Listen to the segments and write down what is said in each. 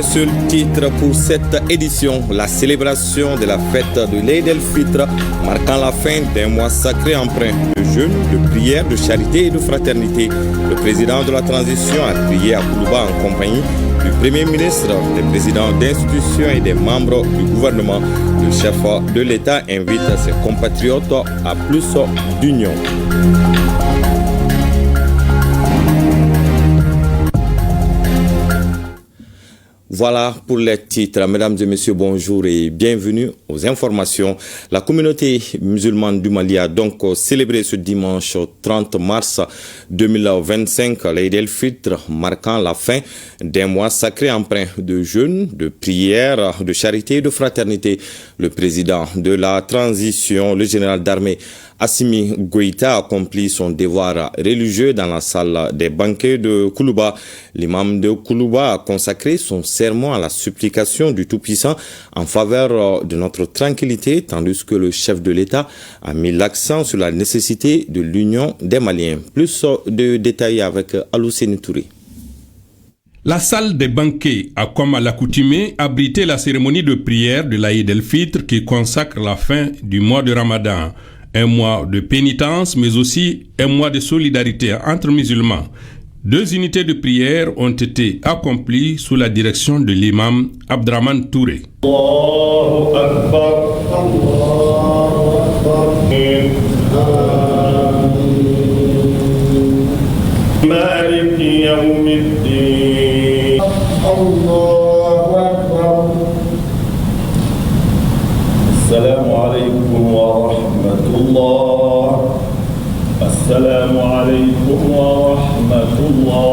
Un seul titre pour cette édition, la célébration de la fête de l'Eid el-Fitr, marquant la fin d'un mois sacré empreint de jeûne, de prière, de charité et de fraternité. Le président de la transition a prié à Koulouba en compagnie du Premier ministre, des présidents d'institutions et des membres du gouvernement. Le chef de l'État invite ses compatriotes à plus d'union. Voilà pour les titres. Mesdames et messieurs, bonjour et bienvenue aux informations. La communauté musulmane du Mali a donc célébré ce dimanche 30 mars 2025 l'Eid el-Fitr, marquant la fin d'un mois sacré empreint de jeûne, de prière, de charité et de fraternité. Le président de la transition, le général d'armée Assimi Goïta, accomplit son devoir religieux dans la salle des banquets de Koulouba. L'imam de Koulouba a consacré son sermon à la supplication du Tout-Puissant en faveur de notre tranquillité, tandis que le chef de l'État a mis l'accent sur la nécessité de l'union des Maliens. Plus de détails avec Alousseni Touré. La salle des banquets a, comme à l'accoutumée, abrité la cérémonie de prière de l'Aïd el-Fitr qui consacre la fin du mois de Ramadan. Un mois de pénitence, mais aussi un mois de solidarité entre musulmans. 2 unités de prière ont été accomplies sous la direction de l'imam Abdraman Touré. Allahu Akbar, Assalamu alaikum wa rahmatullah. Assalamu alaikum wa rahmatullah.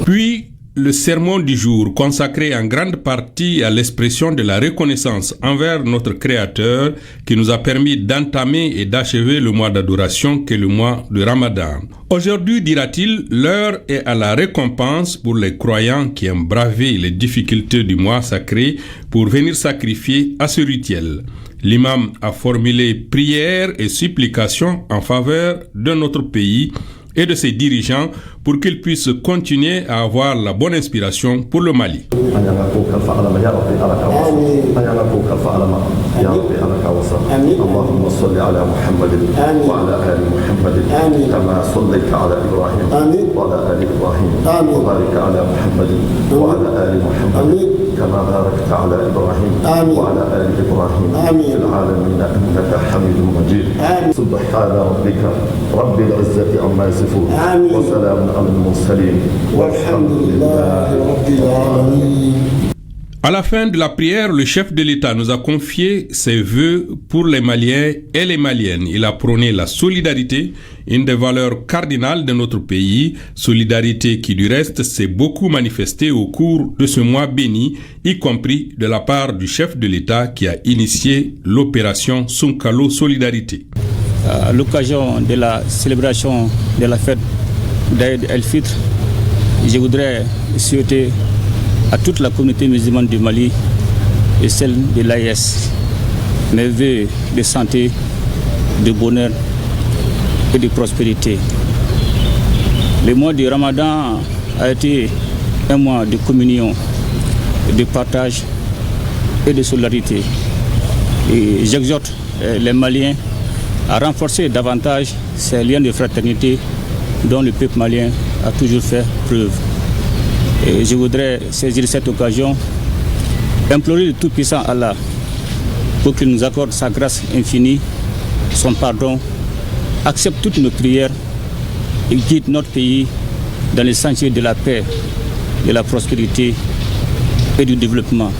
Puis, le sermon du jour, consacré en grande partie à l'expression de la reconnaissance envers notre Créateur qui nous a permis d'entamer et d'achever le mois d'adoration qu'est le mois de Ramadan. Aujourd'hui, dira-t-il, l'heure est à la récompense pour les croyants qui ont bravé les difficultés du mois sacré pour venir sacrifier à ce rituel. L'imam a formulé prières et supplications en faveur de notre pays et de ses dirigeants pour qu'ils puissent continuer à avoir la bonne inspiration pour le Mali. كما باركت على إبراهيم وعلى آل إبراهيم في العالمين إنك حميد مجيد سبحان ربك رب العزة عما يصفون وسلام على المرسلين والحمد لله رب العالمين. À la fin de la prière, le chef de l'État nous a confié ses vœux pour les Maliens et les Maliennes. Il a prôné la solidarité, une des valeurs cardinales de notre pays, solidarité qui du reste s'est beaucoup manifestée au cours de ce mois béni, y compris de la part du chef de l'État qui a initié l'opération Sunkalo Solidarité. À l'occasion de la célébration de la fête d'Aïd el-Fitr, je voudrais souhaiter à toute la communauté musulmane du Mali et celle de l'AES mes vœux de santé, de bonheur et de prospérité. Le mois du Ramadan a été un mois de communion, de partage et de solidarité. Et j'exhorte les Maliens à renforcer davantage ces liens de fraternité dont le peuple malien a toujours fait preuve. Et je voudrais saisir cette occasion, implorer le Tout-Puissant Allah pour qu'il nous accorde sa grâce infinie, son pardon, accepte toutes nos prières et guide notre pays dans les sentiers de la paix, de la prospérité et du développement.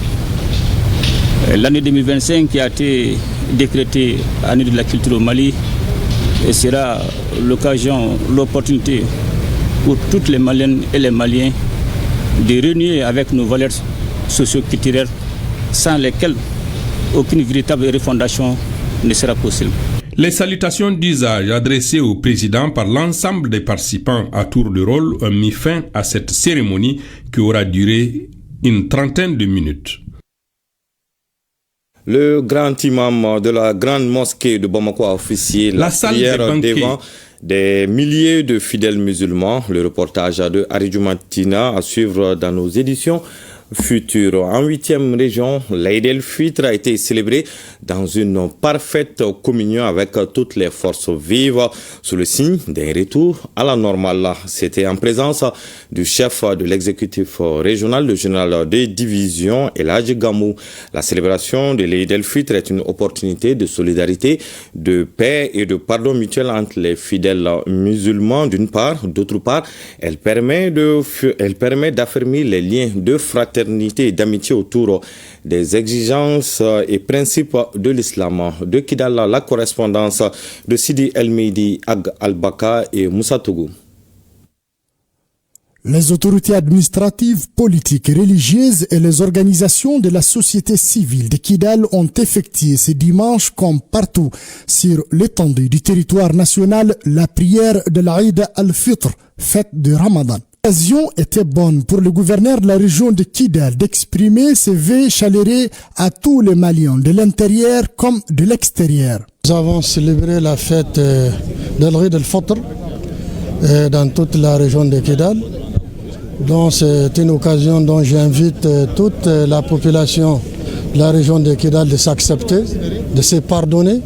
L'année 2025 qui a été décrétée année de la culture au Mali sera l'occasion, l'opportunité pour toutes les Maliennes et les Maliens de renouer avec nos valeurs socio-culturelles sans lesquelles aucune véritable refondation ne sera possible. Les salutations d'usage adressées au président par l'ensemble des participants à tour de rôle ont mis fin à cette cérémonie qui aura duré une trentaine de minutes. Le grand imam de la grande mosquée de Bamako a officié la prière devant Des milliers de fidèles musulmans, le reportage de Aridou Matina à suivre dans nos éditions futures. En 8e région, l'Aïd el-Fitr a été célébré dans une parfaite communion avec toutes les forces vives sous le signe d'un retour à la normale. C'était en présence du chef de l'exécutif régional, le général de division El Hadji Gamou. La célébration de l'Aïd el-Fitr est une opportunité de solidarité, de paix et de pardon mutuel entre les fidèles musulmans d'une part. D'autre part, elle permet d'affermir les liens de fraternité et d'amitié autour des exigences et principes de l'islam. De Kidal, la correspondance de Sidi El-Meidi, Ag Al-Baka et Moussa Tougou. Les autorités administratives, politiques, religieuses et les organisations de la société civile de Kidal ont effectué ce dimanche, comme partout sur l'étendue du territoire national, la prière de l'Aïd al-Fitr, fête de Ramadan. L'occasion était bonne pour le gouverneur de la région de Kidal d'exprimer ses vœux chaleureux à tous les Maliens, de l'intérieur comme de l'extérieur. Nous avons célébré la fête de l'Aïd al-Fitr dans toute la région de Kidal. Donc c'est une occasion dont j'invite toute la population de la région de Kidal de s'accepter, de se pardonner.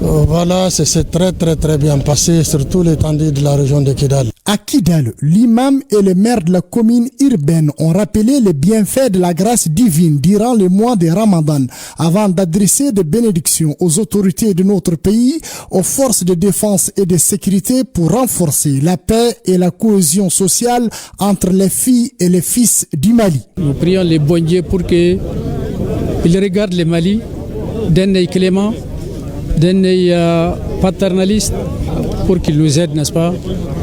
Voilà, c'est très bien passé sur tout l'étendue de la région de Kidal. À Kidal, l'imam et le maire de la commune urbaine ont rappelé les bienfaits de la grâce divine durant le mois de Ramadan avant d'adresser des bénédictions aux autorités de notre pays, aux forces de défense et de sécurité pour renforcer la paix et la cohésion sociale entre les filles et les fils du Mali. Nous prions les bons dieux pour qu'ils regardent le Mali d'un œil clément, d'un œil paternaliste, pour qu'il nous aide, n'est-ce pas,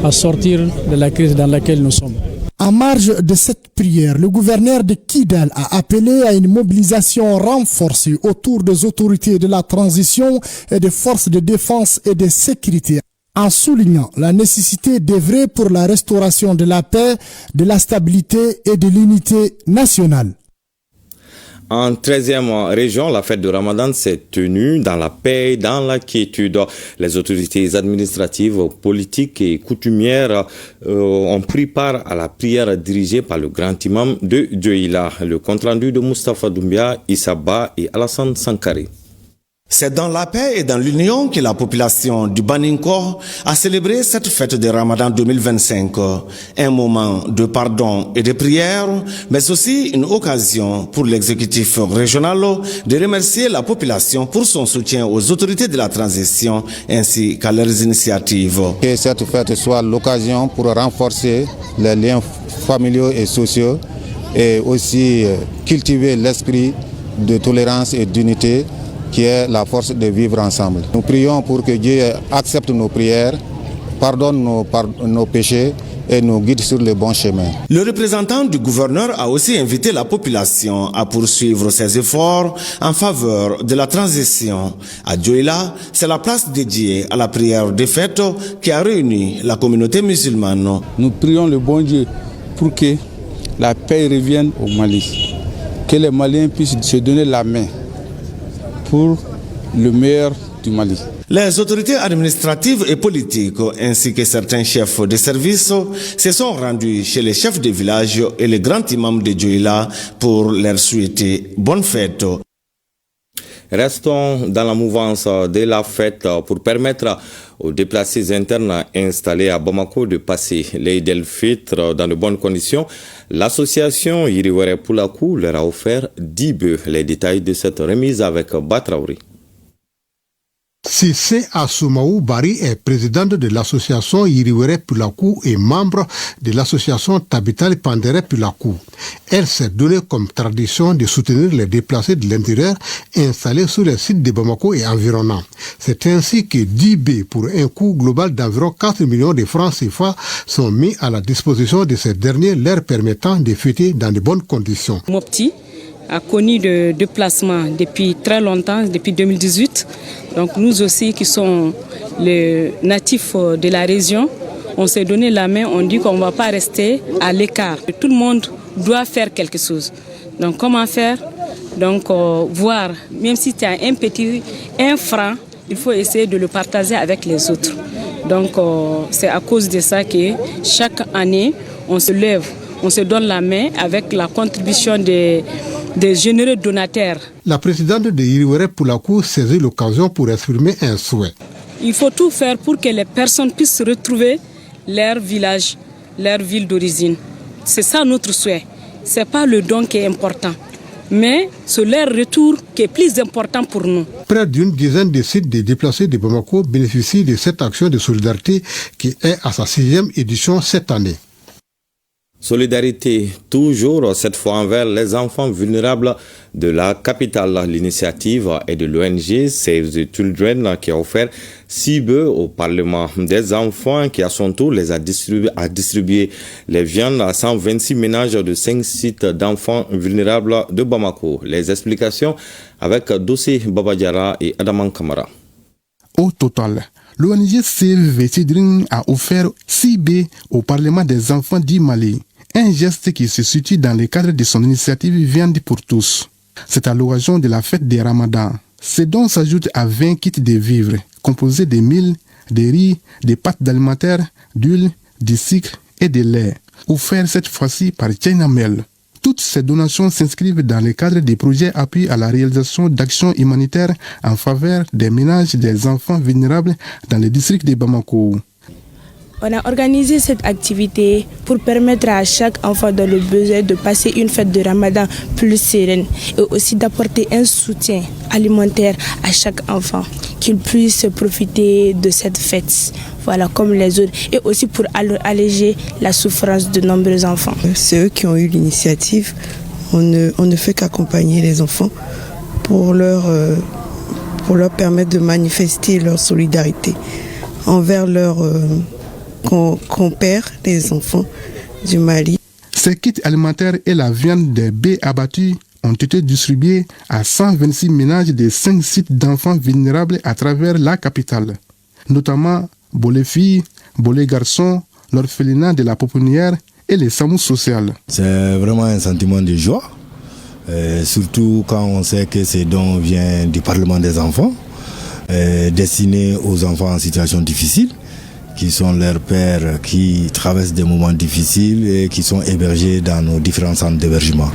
à sortir de la crise dans laquelle nous sommes. En marge de cette prière, le gouverneur de Kidal a appelé à une mobilisation renforcée autour des autorités de la transition et des forces de défense et de sécurité, en soulignant la nécessité d'œuvrer pour la restauration de la paix, de la stabilité et de l'unité nationale. En 13e région, la fête de Ramadan s'est tenue dans la paix et dans la quiétude. Les autorités administratives, politiques et coutumières ont pris part à la prière dirigée par le grand imam de Dioïla. Le compte-rendu de Moustapha Doumbia, Issaba et Alassane Sankare. C'est dans la paix et dans l'union que la population du Baninko a célébré cette fête de Ramadan 2025. Un moment de pardon et de prière, mais aussi une occasion pour l'exécutif régional de remercier la population pour son soutien aux autorités de la transition ainsi qu'à leurs initiatives. Que cette fête soit l'occasion pour renforcer les liens familiaux et sociaux et aussi cultiver l'esprit de tolérance et d'unité qui est la force de vivre ensemble. Nous prions pour que Dieu accepte nos prières, pardonne nos péchés et nous guide sur le bon chemin. Le représentant du gouverneur a aussi invité la population à poursuivre ses efforts en faveur de la transition. À Dioïla, c'est la place dédiée à la prière de fête qui a réuni la communauté musulmane. Nous prions le bon Dieu pour que la paix revienne au Mali, que les Maliens puissent se donner la main pour le meilleur du Mali. Les autorités administratives et politiques ainsi que certains chefs de service se sont rendus chez les chefs de village et les grands imams de Dioïla pour leur souhaiter bonne fête. Restons dans la mouvance de la fête pour permettre aux déplacés internes installés à Bamako de passer l'Aïd el-Fitr dans de bonnes conditions. L'association Yiriwere Poulakou leur a offert 10 bœufs. Les détails de cette remise avec Batraouri. Cissé Assoumaou Bari est présidente de l'association Yiriwere Poulakou et membre de l'association Tabital Pandere Poulakou. Elle s'est donnée comme tradition de soutenir les déplacés de l'intérieur installés sur les sites de Bamako et environnants. C'est ainsi que 10 baies pour un coût global d'environ 4 millions de francs CFA sont mis à la disposition de ces derniers, leur permettant de fêter dans de bonnes conditions. Mopti a connu de déplacement depuis très longtemps, depuis 2018. Donc nous aussi qui sommes les natifs de la région, on s'est donné la main, on dit qu'on ne va pas rester à l'écart. Tout le monde doit faire quelque chose. Donc comment faire? Donc voir, même si tu as un franc, il faut essayer de le partager avec les autres. Donc c'est à cause de ça que chaque année, on se lève, on se donne la main avec la contribution des généreux donataires. La présidente de Yiriwéré Poulakou saisit l'occasion pour exprimer un souhait. Il faut tout faire pour que les personnes puissent retrouver leur village, leur ville d'origine. C'est ça notre souhait. Ce n'est pas le don qui est important, mais c'est leur retour qui est plus important pour nous. Près d'une dizaine de sites des déplacés de Bamako bénéficient de cette action de solidarité qui est à sa 6e édition cette année. Solidarité toujours, cette fois envers les enfants vulnérables de la capitale. L'initiative est de l'ONG Save the Children qui a offert 6 bœufs au Parlement des enfants qui à son tour les a distribué les viandes à 126 ménages de 5 sites d'enfants vulnérables de Bamako. Les explications avec Dossé Babadjara et Adaman Kamara. Au total, l'ONG Save the Children a offert 6 bœufs au Parlement des enfants du Mali. Un geste qui se situe dans le cadre de son initiative Viande pour tous. C'est à l'occasion de la fête des Ramadan. Ces dons s'ajoutent à 20 kits de vivres, composés de mil, de riz, de pâtes alimentaires, d'huile, de sucre et de lait, offerts cette fois-ci par China Mel. Toutes ces donations s'inscrivent dans le cadre des projets appui à la réalisation d'actions humanitaires en faveur des ménages des enfants vulnérables dans le district de Bamako. On a organisé cette activité pour permettre à chaque enfant dans le besoin de passer une fête de Ramadan plus sereine et aussi d'apporter un soutien alimentaire à chaque enfant, qu'il puisse profiter de cette fête, voilà, comme les autres, et aussi pour alléger la souffrance de nombreux enfants. C'est eux qui ont eu l'initiative. On ne fait qu'accompagner les enfants pour leur permettre de manifester leur solidarité envers leurs compères, les enfants du Mali. Ces kits alimentaires et la viande des bœufs abattus ont été distribués à 126 ménages de 5 sites d'enfants vulnérables à travers la capitale, notamment Bolé filles, Bolé garçons, l'orphelinat de la Pouponnière et les SAMU sociales. C'est vraiment un sentiment de joie, surtout quand on sait que ces dons viennent du Parlement des enfants, destinés aux enfants en situation difficile, qui sont leurs pères, qui traversent des moments difficiles et qui sont hébergés dans nos différents centres d'hébergement.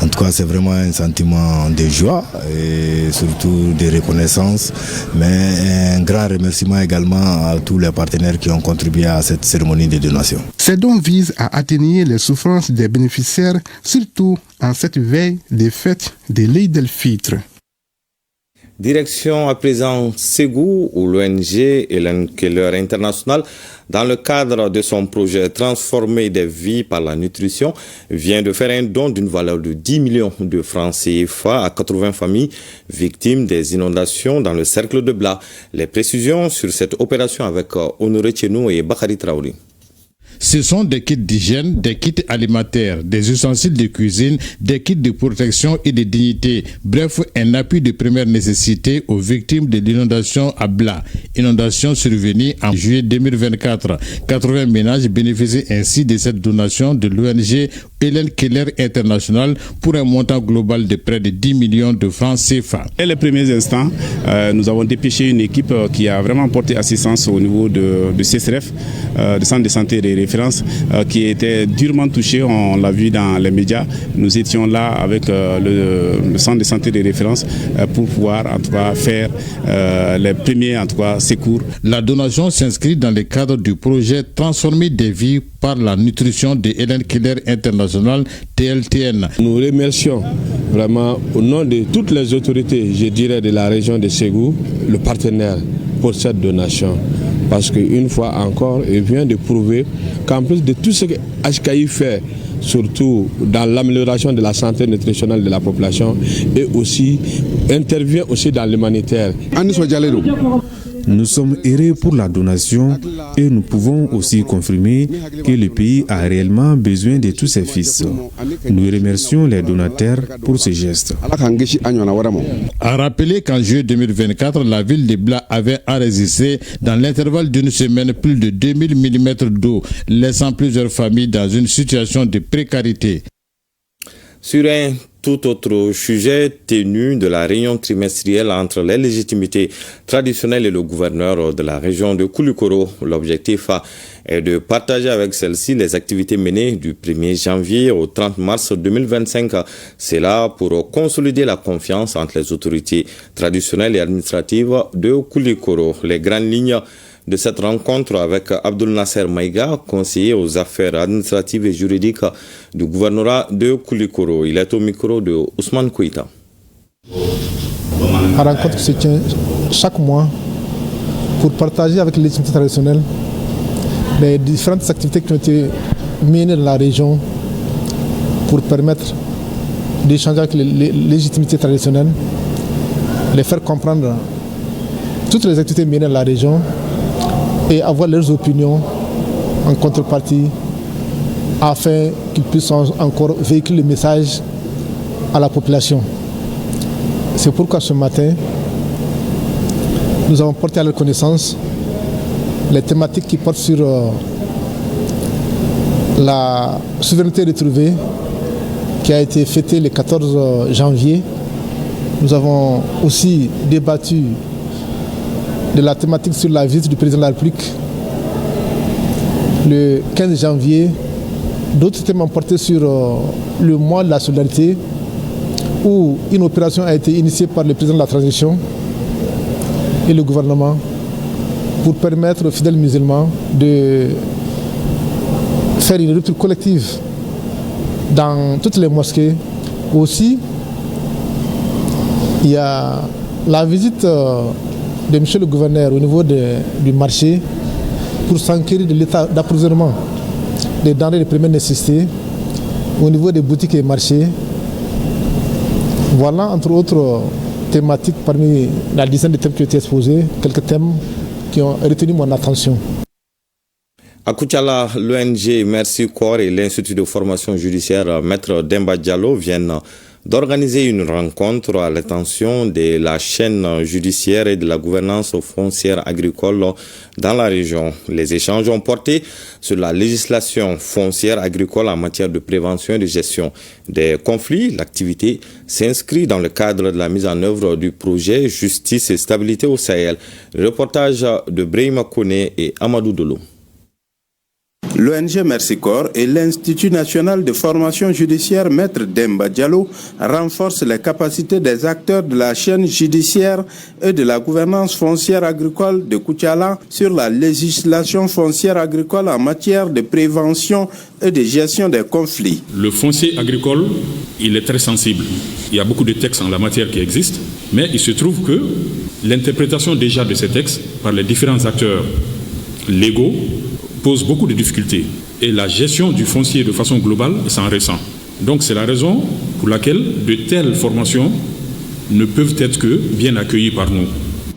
En tout cas, c'est vraiment un sentiment de joie et surtout de reconnaissance, mais un grand remerciement également à tous les partenaires qui ont contribué à cette cérémonie de donation. Ces dons visent à atténuer les souffrances des bénéficiaires, surtout en cette veille des fêtes de l'Eid el-Fitr. Direction à présent Ségou, où l'ONG Hélène Keller International, dans le cadre de son projet Transformer des vies par la nutrition, vient de faire un don d'une valeur de 10 millions de francs CFA à 80 familles victimes des inondations dans le cercle de Bla. Les précisions sur cette opération avec Honoré Tchenou et Bakari Traoré. Ce sont des kits d'hygiène, des kits alimentaires, des ustensiles de cuisine, des kits de protection et de dignité. Bref, un appui de première nécessité aux victimes de l'inondation à Bla. Inondation survenue en juillet 2024. 80 ménages bénéficient ainsi de cette donation de l'ONG Hélène Keller International pour un montant global de près de 10 millions de francs CFA. Dès les premiers instants, nous avons dépêché une équipe qui a vraiment porté assistance au niveau de CSRF, du centre de santé des références, qui était durement touché, on l'a vu dans les médias. Nous étions là avec le centre de santé des références pour pouvoir en tout cas faire les premiers en tout cas secours. La donation s'inscrit dans le cadre du projet Transformer des vies par la nutrition de Hélène Keller International, TLTN. Nous remercions vraiment au nom de toutes les autorités, je dirais de la région de Ségou, le partenaire pour cette donation. Parce qu'une fois encore, il vient de prouver qu'en plus de tout ce que HKI fait, surtout dans l'amélioration de la santé nutritionnelle de la population, et aussi intervient aussi dans l'humanitaire. Nous sommes heureux pour la donation et nous pouvons aussi confirmer que le pays a réellement besoin de tous ses fils. Nous remercions les donateurs pour ce geste. A rappeler qu'en juillet 2024, la ville de Bla avait enregistré dans l'intervalle d'une semaine plus de 2000 mm d'eau, laissant plusieurs familles dans une situation de précarité. Sur un tout autre sujet tenu de la réunion trimestrielle entre les légitimités traditionnelles et le gouverneur de la région de Koulikoro. L'objectif est de partager avec celle-ci les activités menées du 1er janvier au 30 mars 2025. C'est là pour consolider la confiance entre les autorités traditionnelles et administratives de Koulikoro. Les grandes lignes de cette rencontre avec Abdul Nasser Maïga, conseiller aux affaires administratives et juridiques du gouvernorat de Koulikoro. Il est au micro de Ousmane Kouita. La rencontre se tient chaque mois pour partager avec les légitimités traditionnelles les différentes activités qui ont été menées dans la région pour permettre d'échanger avec les légitimités traditionnelles, les faire comprendre toutes les activités menées dans la région et avoir leurs opinions en contrepartie afin qu'ils puissent encore véhiculer le message à la population. C'est pourquoi ce matin, nous avons porté à leur connaissance les thématiques qui portent sur la souveraineté retrouvée qui a été fêtée le 14 janvier. Nous avons aussi débattu de la thématique sur la visite du président de la République le 15 janvier. D'autres thèmes ont porté sur le mois de la solidarité où une opération a été initiée par le président de la transition et le gouvernement pour permettre aux fidèles musulmans de faire une rupture collective dans toutes les mosquées. Aussi, il y a la visite de M. le gouverneur au niveau du marché pour s'enquérir de l'état d'approvisionnement des denrées de première nécessité au niveau des boutiques et marchés. Voilà, entre autres thématiques, parmi la dizaine de thèmes qui ont été exposés, quelques thèmes qui ont retenu mon attention. À Koutiala, l'ONG Merci Corps et l'Institut de formation judiciaire Maître Demba Diallo viennent d'organiser une rencontre à l'attention de la chaîne judiciaire et de la gouvernance foncière agricole dans la région. Les échanges ont porté sur la législation foncière agricole en matière de prévention et de gestion des conflits. L'activité s'inscrit dans le cadre de la mise en œuvre du projet Justice et Stabilité au Sahel. Le reportage de Brahima Kone et Amadou Dolo. L'ONG Merci Corps et l'Institut national de formation judiciaire Maître Demba Diallo renforcent les capacités des acteurs de la chaîne judiciaire et de la gouvernance foncière agricole de Koutiala sur la législation foncière agricole en matière de prévention et de gestion des conflits. Le foncier agricole, il est très sensible. Il y a beaucoup de textes en la matière qui existent, mais il se trouve que l'interprétation déjà de ces textes par les différents acteurs légaux pose beaucoup de difficultés. Et la gestion du foncier de façon globale s'en ressent. Donc c'est la raison pour laquelle de telles formations ne peuvent être que bien accueillies par nous.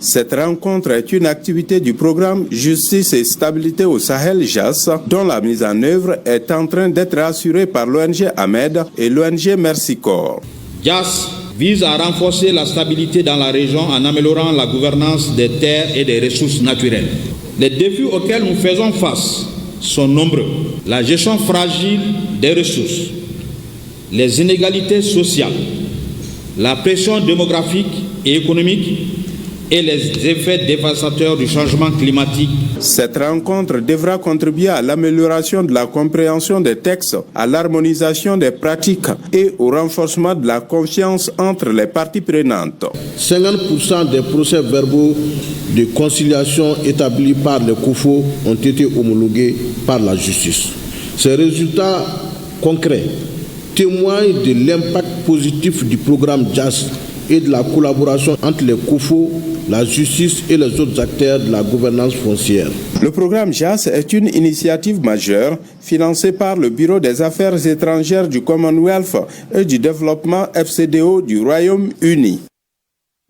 Cette rencontre est une activité du programme Justice et Stabilité au Sahel JAS, dont la mise en œuvre est en train d'être assurée par l'ONG Ahmed et l'ONG Merci Corps. JAS vise à renforcer la stabilité dans la région en améliorant la gouvernance des terres et des ressources naturelles. Les défis auxquels nous faisons face sont nombreux. La gestion fragile des ressources, les inégalités sociales, la pression démographique et économique et les effets dévastateurs du changement climatique. Cette rencontre devra contribuer à l'amélioration de la compréhension des textes, à l'harmonisation des pratiques et au renforcement de la confiance entre les parties prenantes. 50% des procès-verbaux de conciliation établis par les COFO ont été homologués par la justice. Ces résultats concrets témoignent de l'impact positif du programme JAS et de la collaboration entre les COFO, la justice et les autres acteurs de la gouvernance foncière. Le programme JAS est une initiative majeure financée par le Bureau des Affaires étrangères du Commonwealth et du développement FCDO du Royaume-Uni.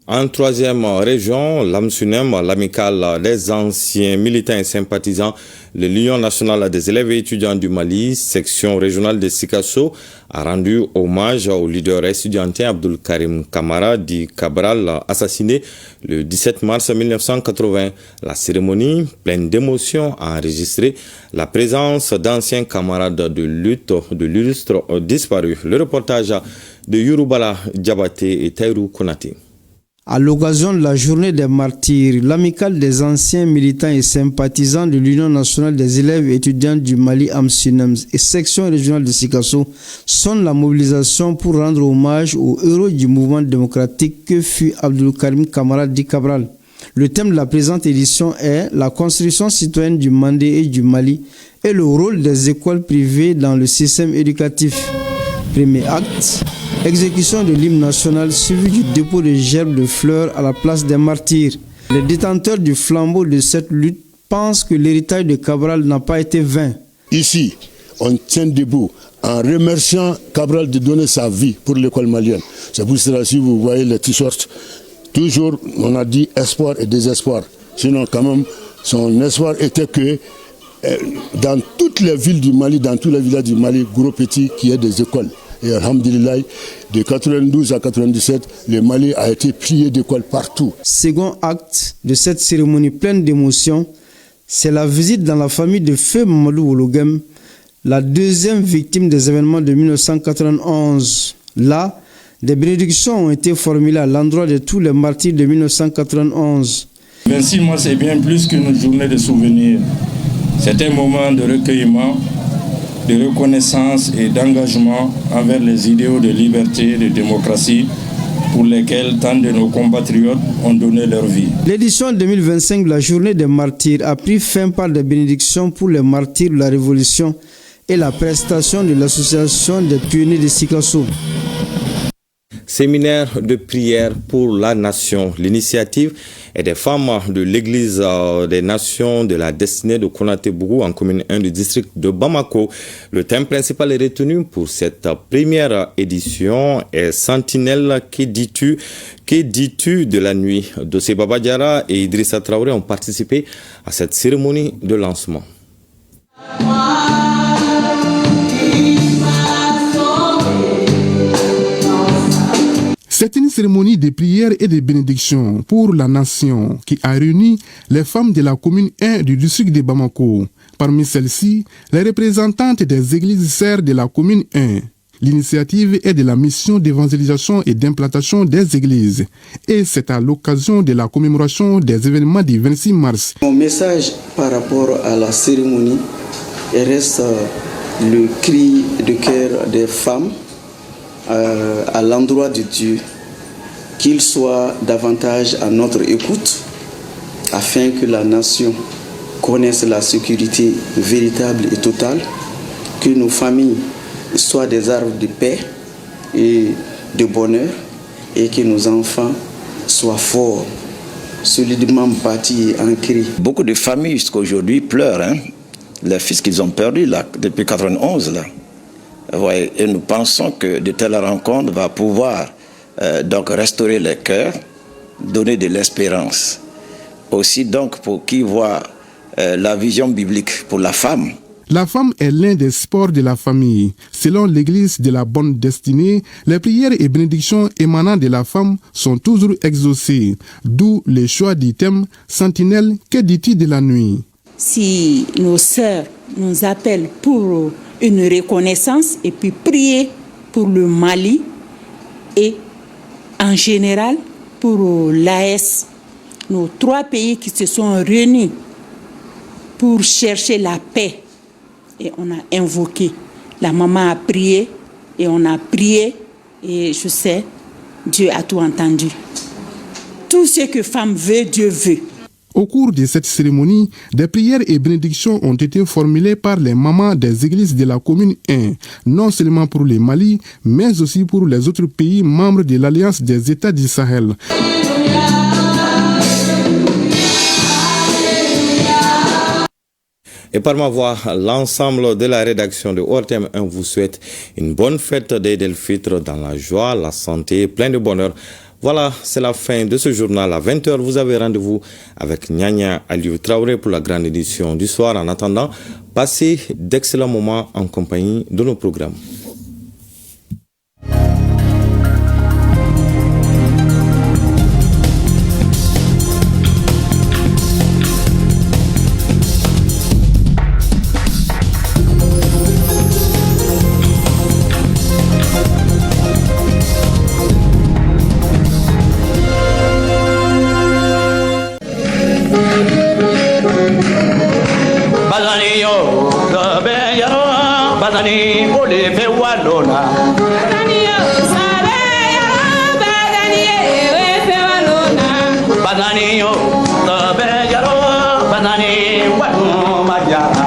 En troisième région, l'AMSUNEM, l'amicale des anciens militants et sympathisants, le l'Union nationale des élèves et étudiants du Mali, section régionale de Sikasso, a rendu hommage au leader estudiantin Abdul Karim Kamara dit Cabral, assassiné le 17 mars 1980. La cérémonie, pleine d'émotion, a enregistré la présence d'anciens camarades de lutte de l'illustre disparu. Le reportage de Yorubala Diabaté et Taïrou Konaté. À l'occasion de la journée des martyrs, l'amicale des anciens militants et sympathisants de l'Union nationale des élèves et étudiants du Mali AMSUNEMS et section régionale de Sikasso sonne la mobilisation pour rendre hommage aux héros du mouvement démocratique que fut Abdul Karim Kamara Di Cabral. Le thème de la présente édition est la construction citoyenne du Mandé et du Mali et le rôle des écoles privées dans le système éducatif. Premier acte, exécution de l'hymne national suivi du dépôt de gerbes de fleurs à la place des martyrs. Les détenteurs du flambeau de cette lutte pensent que l'héritage de Cabral n'a pas été vain. Ici, on tient debout en remerciant Cabral de donner sa vie pour l'école malienne. C'est pour cela, si vous voyez les t-shirts, toujours on a dit espoir et désespoir. Sinon, quand même, son espoir était que dans toutes les villes du Mali, dans tous les villages du Mali, gros petit, qu'il y ait des écoles. Et alhamdulillah, de 92 à 97, le Mali a été plié d'écoles partout. Second acte de cette cérémonie pleine d'émotions, c'est la visite dans la famille de Feu Mamadou Wologem, la deuxième victime des événements de 1991. Là, des bénédictions ont été formulées à l'endroit de tous les martyrs de 1991. 26 mois, c'est bien plus qu'une journée de souvenirs. C'est un moment de recueillement, de reconnaissance et d'engagement envers les idéaux de liberté et de démocratie pour lesquels tant de nos compatriotes ont donné leur vie. L'édition 2025 de la Journée des martyrs a pris fin par des bénédictions pour les martyrs de la Révolution et la prestation de l'association des pionniers de Sikasso. Séminaire de prière pour la nation. L'initiative est des femmes de l'Église des Nations de la destinée de Konaté-Bougou en commune 1 du district de Bamako. Le thème principal est retenu pour cette première édition est Sentinelle, que dis-tu de la nuit. Dossé Baba Diarra et Idrissa Traoré ont participé à cette cérémonie de lancement. C'est une cérémonie de prière et de bénédiction pour la nation qui a réuni les femmes de la commune 1 du district de Bamako. Parmi celles-ci, les représentantes des églises sœurs de la commune 1. L'initiative est de la mission d'évangélisation et d'implantation des églises. Et c'est à l'occasion de la commémoration des événements du 26 mars. Mon message par rapport à la cérémonie reste le cri de cœur des femmes à l'endroit de Dieu, qu'il soit davantage à notre écoute, afin que la nation connaisse la sécurité véritable et totale, que nos familles soient des arbres de paix et de bonheur, et que nos enfants soient forts, solidement bâtis et ancrés. Beaucoup de familles jusqu'à aujourd'hui pleurent, les fils qu'ils ont perdus là, depuis 91 là. Ouais, et nous pensons que de telles rencontres vont pouvoir donc restaurer les cœurs, donner de l'espérance. Aussi donc pour qui voit la vision biblique pour la femme. La femme est l'un des sports de la famille. Selon l'église de la bonne destinée, les prières et bénédictions émanant de la femme sont toujours exaucées. D'où le choix du thème « Sentinelle, que dis-tu de la nuit ?» Si nos sœurs nous appellent pour une reconnaissance et puis prier pour le Mali et en général pour l'AS, nos trois pays qui se sont réunis pour chercher la paix. Et on a invoqué. La maman a prié et on a prié et je sais, Dieu a tout entendu. Tout ce que femme veut, Dieu veut. Au cours de cette cérémonie, des prières et bénédictions ont été formulées par les mamans des églises de la commune 1, non seulement pour le Mali, mais aussi pour les autres pays membres de l'Alliance des États du Sahel. Et par ma voix, l'ensemble de la rédaction de ORTM 1 vous souhaite une bonne fête d'Eid el-Fitr dans la joie, la santé et plein de bonheur. Voilà, c'est la fin de ce journal. À 20h, vous avez rendez-vous avec Nyanya Aliou Traoré pour la grande édition du soir. En attendant, passez d'excellents moments en compagnie de nos programmes. badani ole fe walona badani yo sabe yaro badani e fe walona badani yo sabe yaro badani wanu majara